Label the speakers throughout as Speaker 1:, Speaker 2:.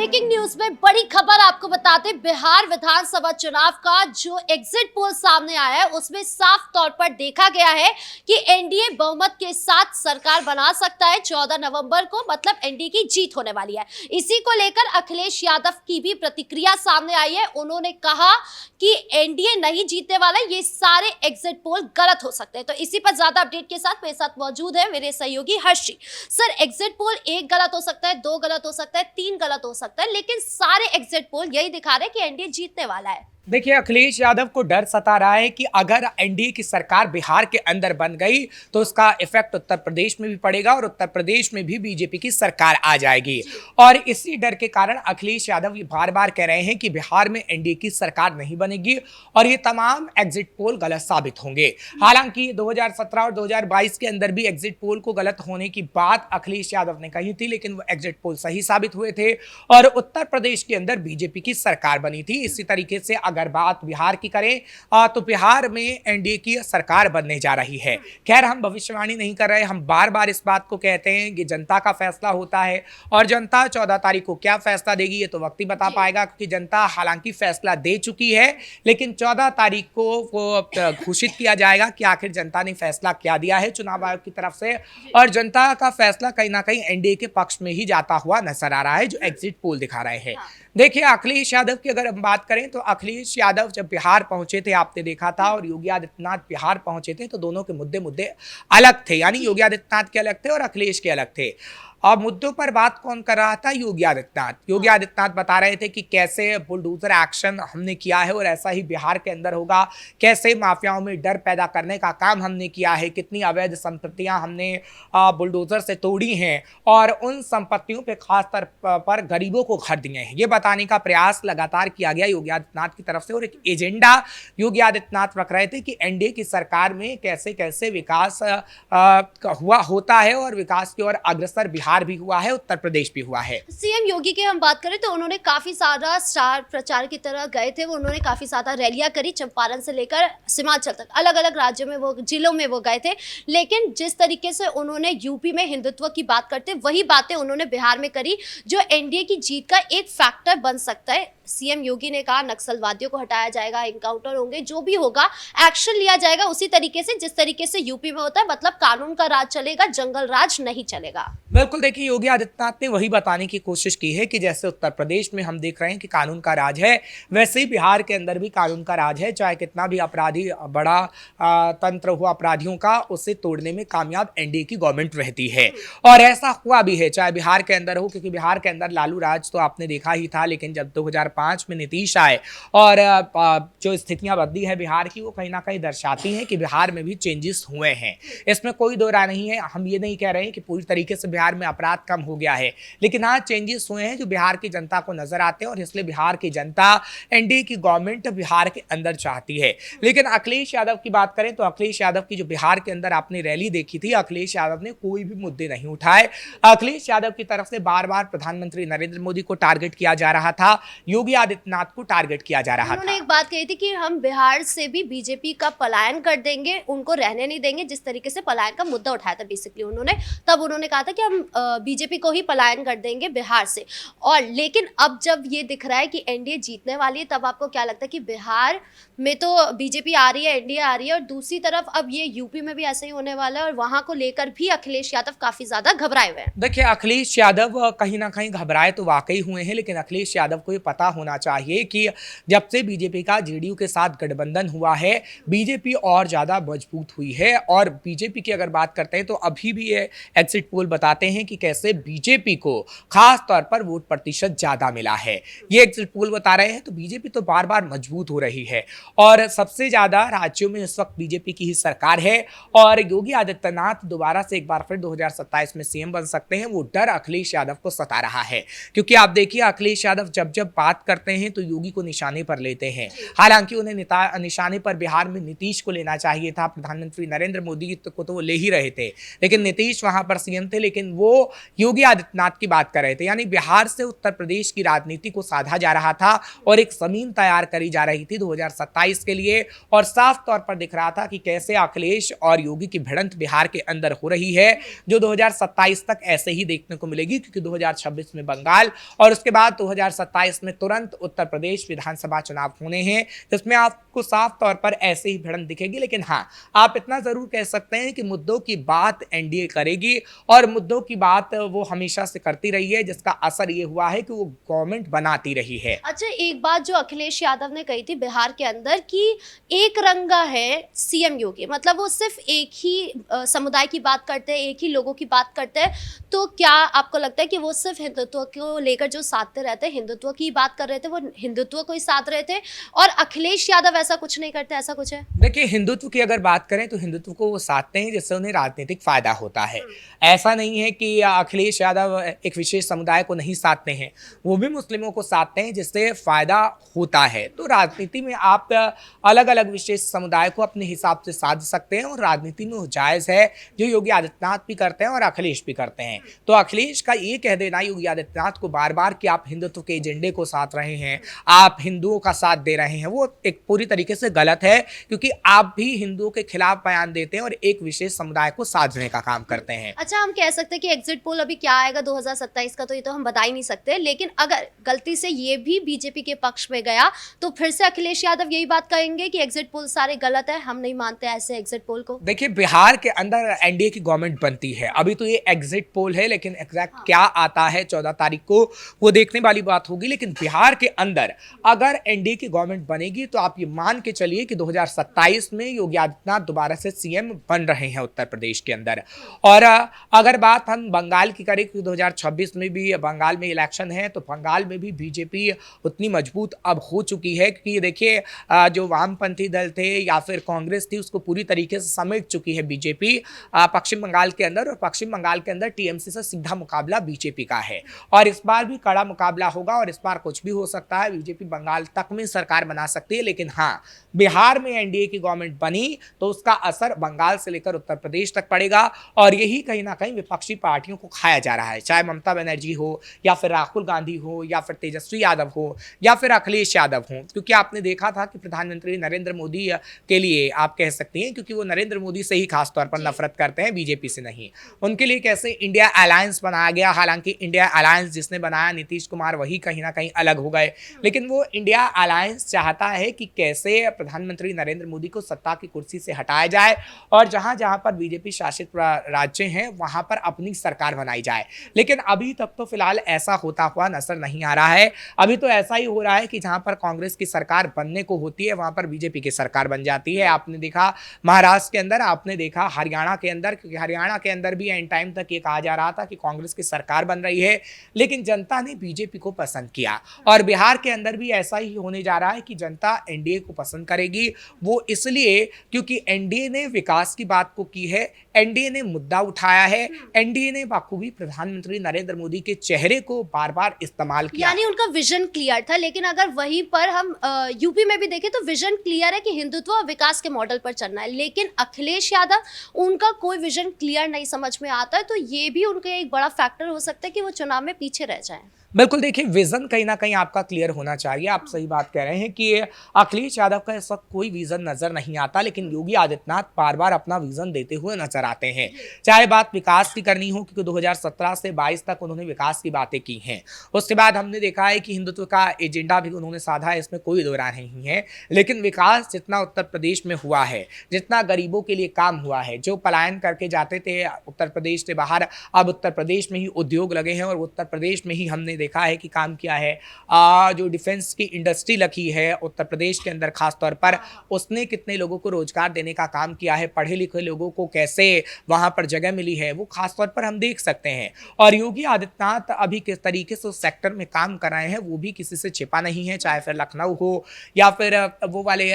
Speaker 1: Breaking news में बड़ी खबर आपको बताते, बिहार विधानसभा चुनाव का जो एग्जिट पोल सामने आया है उसमें साफ तौर पर देखा गया है कि एनडीए बहुमत के साथ सरकार बना सकता है 14 नवंबर को, मतलब एनडीए की जीत होने वाली है। इसी को लेकर अखिलेश यादव की भी प्रतिक्रिया सामने आई है। उन्होंने कहा कि एनडीए नहीं जीतने वाला, ये सारे एग्जिट पोल गलत हो सकते हैं। तो इसी पर ज्यादा अपडेट के साथ मेरे साथ मौजूद है मेरे सहयोगी हर्षी। सर, एग्जिट पोल एक गलत हो सकता है, दो गलत हो सकता है, तीन गलत हो सकता है, लेकिन सारे एग्जिट पोल यही दिखा रहे हैं कि एनडीए जीतने वाला है।
Speaker 2: देखिए, अखिलेश यादव को डर सता रहा है कि अगर एनडीए की सरकार बिहार के अंदर बन गई तो उसका इफेक्ट उत्तर प्रदेश में भी पड़ेगा और उत्तर प्रदेश में भी बीजेपी की सरकार आ जाएगी। और इसी डर के कारण अखिलेश यादव ये बार बार कह रहे हैं कि बिहार में एनडीए की सरकार नहीं बनेगी और ये तमाम एग्जिट पोल गलत साबित होंगे। हालांकि 2017 और 2022 के अंदर भी एग्जिट पोल को गलत होने की बात अखिलेश यादव ने कही थी, लेकिन वो एग्जिट पोल सही साबित हुए थे और उत्तर प्रदेश के अंदर बीजेपी की सरकार बनी थी। इसी तरीके से अगर बात बिहार की करें तो बिहार में एनडीए की सरकार बनने जा रही है। खैर, हम भविष्यवाणी नहीं कर रहे, हम बार बार इस बात को कहते हैं कि जनता का फैसला होता है और जनता 14 तारीख को क्या फैसला देगी ये तो वक्त ही बता पाएगा, क्योंकि जनता हालांकि फैसला दे चुकी है, लेकिन 14 तारीख को वो घोषित किया जाएगा कि आखिर जनता ने फैसला क्या दिया है चुनाव आयोग की तरफ से। और जनता का फैसला कहीं ना कहीं एनडीए के पक्ष में ही जाता हुआ नजर आ रहा है, जो एग्जिट पोल दिखा रहे हैं। देखिए, अखिलेश यादव की अगर हम बात करें तो अखिलेश यादव जब बिहार पहुंचे थे, आपने देखा था, और योगी आदित्यनाथ बिहार पहुंचे थे, तो दोनों के मुद्दे अलग थे। यानी योगी आदित्यनाथ के अलग थे और अखिलेश के अलग थे। और मुद्दों पर बात कौन कर रहा था? योगी आदित्यनाथ। योगी आदित्यनाथ बता रहे थे कि कैसे बुलडोजर एक्शन हमने किया है और ऐसा ही बिहार के अंदर होगा, कैसे माफियाओं में डर पैदा करने का काम हमने किया है, कितनी अवैध संपत्तियां हमने बुलडोजर से तोड़ी हैं और उन संपत्तियों पे खास तौर पर गरीबों को घर दिए हैं। ये बताने का प्रयास लगातार किया गया योगी आदित्यनाथ की तरफ से। और एक एजेंडा योगी आदित्यनाथ रख रहे थे कि एनडीए की सरकार में कैसे कैसे विकास होता है और विकास की ओर अग्रसर बिहार भी हुआ है, उत्तर प्रदेश भी हुआ है।
Speaker 1: सीएम योगी के हम बात करें तो उन्होंने काफी सारा स्टार प्रचार की तरह गए थे। उन्होंने काफी सारा रैलियां करी, चंपारण से लेकर सीमांचल तक, अलग अलग राज्यों में, वो जिलों में वो गए थे। लेकिन जिस तरीके से उन्होंने यूपी में हिंदुत्व की बात करते, वही बातें उन्होंने बिहार में करी, जो एनडीए की जीत का एक फैक्टर बन सकता है। सीएम योगी ने कहा नक्सलवादियों को हटाया जाएगा, एनकाउंटर होंगे, जो भी होगा एक्शन लिया जाएगा उसी तरीके से जिस तरीके से यूपी में होता है, मतलब कानून का राज चलेगा, जंगल राज नहीं चलेगा।
Speaker 2: बिल्कुल, देखिए, योगी आदित्यनाथ ने वही बताने की कोशिश की है कि जैसे उत्तर प्रदेश में हम देख रहे हैं कि कानून का राज है, वैसे ही बिहार के अंदर भी कानून का राज है। चाहे कितना भी अपराधी बड़ा तंत्र हुआ अपराधियों का, उसे तोड़ने में कामयाब एनडीए की गवर्नमेंट रहती है और ऐसा हुआ भी है, चाहे बिहार के अंदर हो, क्योंकि बिहार के अंदर लालू राज तो आपने देखा ही था, लेकिन जब 2005 में नीतीश आए और जो स्थितियां बदली है बिहार की, वो कहीं ना कहीं दर्शाती हैं कि बिहार में भी चेंजेस हुए हैं। इसमें कोई दो राय नहीं है। हम ये नहीं कह रहे हैं कि पूरी तरीके से बिहार में अपराध कम हो गया है, लेकिन हाँ, चेंजेस हुए हैं जो बिहार की जनता को नजर आते हैं और इसलिए बिहार की जनता एनडीए की गवर्नमेंट बिहार के अंदर चाहती है। लेकिन अखिलेश यादव की बात करें तो अखिलेश यादव की जो बिहार के अंदर आपने रैली देखी थी, अखिलेश यादव ने कोई भी मुद्दे नहीं उठाए। अखिलेश यादव की तरफ से बार बार प्रधानमंत्री नरेंद्र मोदी को टारगेट किया जा रहा था, योगी आदित्यनाथ को टारगेट किया जा रहा था।
Speaker 1: उन्होंने एक बात कही थी कि हम बिहार से भी बीजेपी का पलायन कर देंगे, उनको रहने नहीं देंगे। जिस तरीके से पलायन का मुद्दा उठाया था बेसिकली उन्होंने, तब उन्होंने कहा था कि हम बीजेपी को ही पलायन कर देंगे बिहार से। और लेकिन अब जब ये दिख रहा है कि एनडीए जीतने वाली है, तब आपको क्या लगता है कि बिहार में तो बीजेपी आ रही है, एनडीए आ रही है, और दूसरी तरफ अब ये यूपी में भी ऐसे ही होने वाला है और वहां को लेकर भी अखिलेश यादव काफी ज्यादा घबराए हुए हैं।
Speaker 2: देखिए, अखिलेश यादव कहीं ना कहीं घबराए तो वाकई हुए हैं, लेकिन अखिलेश यादव को ये पता होना चाहिए कि जब से बीजेपी का जेडीयू के साथ गठबंधन हुआ है, बीजेपी और ज्यादा मजबूत हुई है। और बीजेपी की अगर बात करते हैं तो अभी भी ये एग्जिट पोल बताते हैं कि कैसे बीजेपी को खास तौर पर वोट प्रतिशत ज्यादा मिला है। ये एग्जिट पोल बता रहे हैं, तो बीजेपी तो बार बार मजबूत हो रही है और सबसे ज्यादा राज्यों में इस वक्त बीजेपी की ही सरकार है और योगी आदित्यनाथ दोबारा से एक बार फिर 2027 में सीएम बन सकते हैं। वो डर अखिलेश यादव को सता रहा है, क्योंकि आप देखिए, अखिलेश यादव जब जब बात करते हैं तो योगी को निशाने पर लेते हैं। हालांकि उन्हें निशाने पर बिहार में नीतीश को लेना चाहिए था, प्रधानमंत्री नरेंद्र मोदी को तो वो ले ही रहे थे, लेकिन नीतीश वहां पर सीएम थे, लेकिन वो वो योगी आदित्यनाथ की बात कर रहे थे, यानी बिहार से उत्तर प्रदेश की राजनीति को साधा जा रहा था और एक जमीन तैयार करी जा रही थी 2027 के लिए। और साफ तौर पर दिख रहा था कि कैसे अखिलेश और योगी की भिड़ंत बिहार के अंदर हो रही है, जो 2027 तक ऐसे ही देखने को मिलेगी, क्योंकि 2026 में बंगाल और उसके बाद 2027 में तुरंत उत्तर प्रदेश विधानसभा चुनाव होने हैं, जिसमें आपको साफ तौर पर ऐसे ही भिड़ंत दिखेगी। लेकिन हाँ, आप इतना जरूर कह सकते हैं कि मुद्दों की बात एनडीए करेगी और मुद्दों की बात वो हमेशा से करती रही है, जिसका असर ये हुआ है कि वो गवर्नमेंट बनाती रही है।
Speaker 1: अच्छा, एक बात जो अखिलेश यादव ने कही थी बिहार के अंदर कि एक रंगा है सीएम योगी, मतलब वो सिर्फ एक ही समुदाय की बात करते हैं, एक ही लोगों की बात करते हैं। तो क्या आपको लगता है कि वो सिर्फ हिंदुत्व को लेकर जो साधते रहते हैं, हिंदुत्व की बात कर रहे थे, वो हिंदुत्व को ही साध रहे थे, और अखिलेश यादव ऐसा कुछ नहीं करते, ऐसा कुछ है?
Speaker 2: देखिए, हिंदुत्व की अगर बात करें तो हिंदुत्व को वो साधते हैं जिससे उन्हें राजनीतिक फायदा होता है। ऐसा नहीं है कि अखिलेश यादव एक विशेष समुदाय को नहीं साधते हैं, वो भी मुस्लिमों को साधते हैं जिससे फायदा होता है। तो राजनीति में आप अलग अलग विशेष समुदाय को अपने हिसाब से साध सकते हैं और राजनीति में वो जायज़ है, जो योगी आदित्यनाथ भी करते हैं और अखिलेश भी करते हैं। तो अखिलेश का ये कह देना योगी आदित्यनाथ को बार बार कि आप हिंदुत्व के एजेंडे को साध रहे हैं, आप हिंदुओं का साथ दे रहे हैं, वो एक पूरी तरीके से गलत है, क्योंकि आप भी हिंदुओं के खिलाफ बयान देते हैं और एक विशेष समुदाय को साधने का काम करते हैं।
Speaker 1: अच्छा, हम कह सकते हैं कि एग्जिट पोल अभी क्या आएगा 2027 का, तो ये तो हम बता ही नहीं सकते, लेकिन अगर गलती से ये भी बीजेपी के पक्ष में गया तो फिर से अखिलेश यादव यही बात कहेंगे कि एग्जिट पोल सारे गलत है, हम नहीं मानते ऐसे एग्जिट पोल को।
Speaker 2: देखिए, बिहार के अंदर एनडीए की गवर्नमेंट बनती है, अभी तो ये एग्जिट पोल है, लेकिन एग्जैक्ट क्या आता है 14 तारीख को वो देखने वाली बात होगी। लेकिन बिहार के अंदर अगर एनडीए की गवर्नमेंट बनेगी तो आप ये मान के चलिए कि 2027 में योगी आदित्यनाथ दोबारा से सीएम बन रहे हैं उत्तर प्रदेश के अंदर। और अगर बात हम बंगाल की करें, क्योंकि 2026 में भी बंगाल में इलेक्शन है, तो बंगाल में भी बीजेपी उतनी मजबूत अब हो चुकी है, क्योंकि देखिए जो वामपंथी दल थे या फिर कांग्रेस थी, उसको पूरी तरीके से समेट चुकी है बीजेपी पश्चिम बंगाल के अंदर। और पश्चिम बंगाल के अंदर टीएमसी से सीधा मुकाबला बीजेपी का है और इस बार भी कड़ा मुकाबला होगा और इस बार कुछ भी हो सकता है, बीजेपी बंगाल तक में सरकार बना सकती है। लेकिन हाँ, बिहार में एनडीए की गवर्नमेंट बनी तो उसका असर बंगाल से लेकर उत्तर प्रदेश तक पड़ेगा और यही कहीं ना कहीं विपक्षी पार्टियों को खाया जा रहा है, चाहे ममता बनर्जी हो या फिर राहुल गांधी हो या फिर तेजस्वी यादव हो या फिर अखिलेश यादव हो। क्योंकि आपने देखा था कि प्रधानमंत्री नरेंद्र मोदी के लिए आप कह सकते हैं, क्योंकि वो नरेंद्र मोदी से ही खास तौर पर नफरत करते हैं, बीजेपी से नहीं, उनके लिए कैसे इंडिया अलायंस बनाया गया। हालांकि इंडिया अलायंस जिसने बनाया नीतीश कुमार, वही कहीं ना कहीं अलग हो गए, लेकिन वो इंडिया अलायंस चाहता है कि कैसे प्रधानमंत्री नरेंद्र मोदी को सत्ता की कुर्सी से हटाया जाए और जहां जहां पर बीजेपी शासित राज्य हैं वहां पर अपनी सरकार बनाई जाए। लेकिन अभी तक तो फिलहाल ऐसा होता हुआ नजर नहीं आ रहा है। अभी तो ऐसा ही हो रहा है कि जहां पर कांग्रेस की सरकार बनने को होती है वहां पर बीजेपी की सरकार बन जाती है। आपने देखा महाराष्ट्र के अंदर, आपने देखा हरियाणा के अंदर, क्योंकि हरियाणा के अंदर भी एंड टाइम तक ये कहा जा रहा था कि कांग्रेस की सरकार बन रही है, लेकिन जनता ने बीजेपी को पसंद किया। और बिहार के अंदर भी ऐसा ही होने जा रहा है कि जनता एनडीए को पसंद करेगी, वो इसलिए क्योंकि एनडीए ने विकास की बात को की है, एनडीए ने मुद्दा उठाया है, एनडीए ने बाखूबी प्रधानमंत्री नरेंद्र मोदी के चेहरे को बार बार इस्तेमाल किया,
Speaker 1: यानी उनका विजन क्लियर था। लेकिन अगर वहीं पर हम यूपी में भी देखें तो विजन क्लियर है कि हिंदुत्व और विकास के मॉडल पर चलना है, लेकिन अखिलेश यादव उनका कोई विजन क्लियर नहीं समझ में आता है, तो ये भी उनका एक बड़ा फैक्टर हो सकता है कि वो चुनाव में पीछे रह जाए।
Speaker 2: बिल्कुल, देखिए, विजन कहीं ना कहीं आपका क्लियर होना चाहिए। आप सही बात कह रहे हैं कि अखिलेश यादव का इस वक्त कोई विजन नजर नहीं आता, लेकिन योगी आदित्यनाथ बार बार अपना विजन देते हुए नजर आते हैं। चाहे बात विकास की करनी हो, क्योंकि 2017 से 22 तक उन्होंने विकास की बातें की हैं। उसके बाद हमने देखा है कि हिंदुत्व का एजेंडा भी उन्होंने साधा है, इसमें कोई दो राय नहीं है। लेकिन विकास जितना उत्तर प्रदेश में हुआ है, जितना गरीबों के लिए काम हुआ है, जो पलायन करके जाते थे उत्तर प्रदेश से बाहर, अब उत्तर प्रदेश में ही उद्योग लगे हैं और उत्तर प्रदेश में ही हमने देखा है कि काम किया है। जो डिफेंस की इंडस्ट्री लगी है उत्तर प्रदेश के अंदर खास तौर पर, उसने कितने लोगों को रोजगार देने का काम किया है, पढ़े लिखे लोगों को कैसे वहां पर जगह मिली है, वो खास तौर पर हम देख सकते हैं। और योगी आदित्यनाथ अभी किस तरीके से उस सेक्टर में काम कर रहे हैं वो भी किसी से छिपा नहीं है, चाहे फिर लखनऊ हो या फिर वो वाले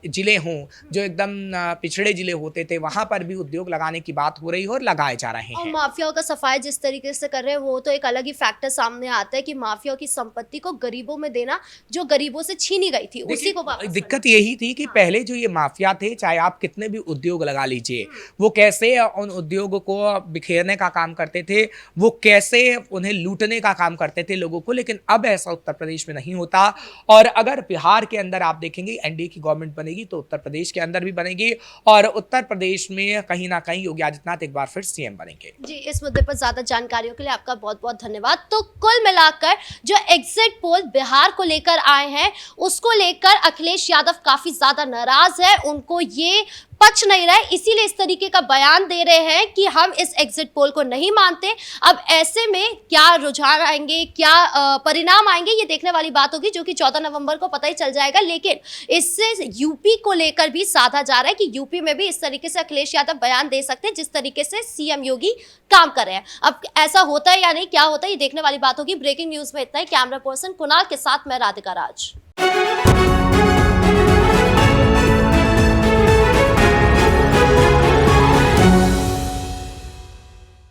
Speaker 2: जिले हों जो एकदम पिछड़े जिले होते थे, वहां पर भी उद्योग लगाने की बात हो रही है और लगाए जा रहे हैं।
Speaker 1: और माफियाओं का सफाई जिस तरीके से कर रहे हैं वो तो एक अलग ही फैक्टर सामने आता आता है कि माफिया की संपत्ति को गरीबों में देना, जो गरीबों से छीनी गई थी उसी को वापस
Speaker 2: दिक्कत यही थी कि पहले जो ये माफिया थे, चाहे आप कितने भी उद्योग लगा लीजिए, वो कैसे उन उद्योगों को बिखेरने का काम करते थे, वो कैसे उन्हें लूटने का काम करते थे लोगों को। लेकिन अब ऐसा उत्तर प्रदेश में नहीं होता। और अगर बिहार के अंदर आप देखेंगे एनडीए की गवर्नमेंट बनेगी तो उत्तर प्रदेश के अंदर भी बनेगी, और उत्तर प्रदेश में कहीं ना कहीं योगी आदित्यनाथ एक बार फिर सीएम बनेंगे।
Speaker 1: जी, इस मुद्दे पर ज्यादा जानकारियों के लिए आपका बहुत बहुत धन्यवाद। तो कुल मिलाकर जो एग्जिट पोल बिहार को लेकर आए हैं, उसको लेकर अखिलेश यादव काफी ज्यादा नाराज है। उनको ये पच नहीं रहा है, इसीलिए इस तरीके का बयान दे रहे हैं कि हम इस एग्जिट पोल को नहीं मानते। अब ऐसे में क्या रुझान आएंगे, क्या परिणाम आएंगे, ये देखने वाली बात होगी, जो कि 14 नवंबर को पता ही चल जाएगा। लेकिन इससे यूपी को लेकर भी साधा जा रहा है कि यूपी में भी इस तरीके से अखिलेश यादव बयान दे सकते हैं जिस तरीके से सीएम योगी काम कर रहे हैं। अब ऐसा होता है या नहीं, क्या होता है, ये देखने वाली बात होगी। ब्रेकिंग न्यूज में इतना ही। कैमरा पर्सन कुणाल के साथ मैं राधिका राज।